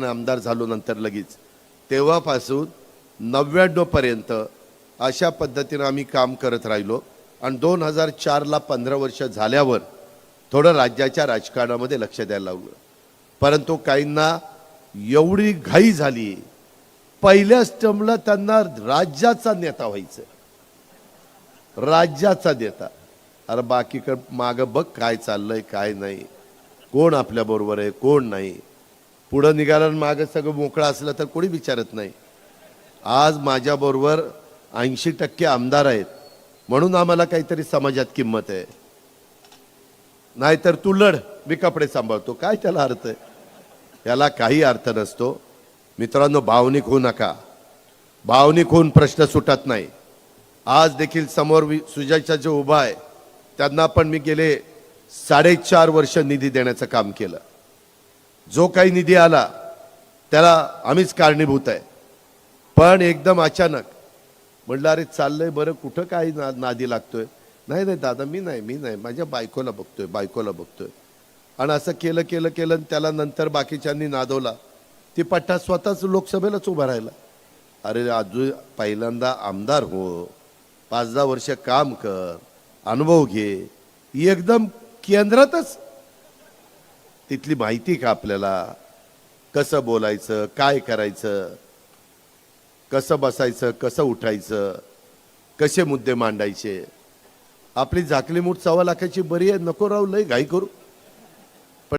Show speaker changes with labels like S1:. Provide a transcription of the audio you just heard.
S1: आमदार झालो नंतर लगेच तेव्हापासून 99 पर्यंत अशा पद्धतीने आम्ही काम करत राहिलो आणि 2004 ला 15 वर्ष झाल्यावर थोडं राज्याच्या राजकारणामध्ये लक्ष द्यायला लागलो. परंतु काहींना एवढी घाई झाली, पहिल्याच टर्मला त्यांना राज्याचा नेता व्हायचं, राज्याचा नेता. अरे बाकीकडे मागं बघ काय चाललंय काय नाही, कोण आपल्या बरोबर आहे कोण नाही. पुढं निघालं मागं सगळं मोकळं असलं तर कोणी विचारत नाही. आज माझ्याबरोबर 80% आमदार आहेत म्हणून आम्हाला काहीतरी समाजात किंमत आहे. नाहीतर तू लढ, मी कपडे सांभाळतो, काय त्याला अर्थ आहे? याला काही अर्थ नसतो. मित्रांनो, भावनिक होऊ नका. भावनिक होऊन प्रश्न सुटत नाही. आज देखील समोर सुजाता जो उभा आहे त्यांना पण मी गेले 4.5 वर्ष निधी देण्याचं काम केलं. जो काही निधी आला त्याला आम्हीच कारणीभूत आहे. पण एकदम अचानक म्हटलं अरे चाललंय बरं, कुठं काय नादी लागतोय. नाही नाही दादा मी नाही माझ्या बायकोला बघतोय. आणि असं केलं केलं केलं त्याला नंतर बाकीच्यांनी नादवला. ती पट्टा स्वतःच लोकसभेलाच उभा राहिला. अरे अजून पहिल्यांदा आमदार हो, 5-10 वर्ष काम कर, अनुभव घे. एकदम केंद्रातच तिथली माहिती का आपल्याला, कसं बोलायचं, काय करायचं, कसं बसायचं, कसं उठायचं, कसे मुद्दे मांडायचे. आपली झाकली मूठ 1.25 लाखाची बरी आहे, नको राहू लय घाई करू.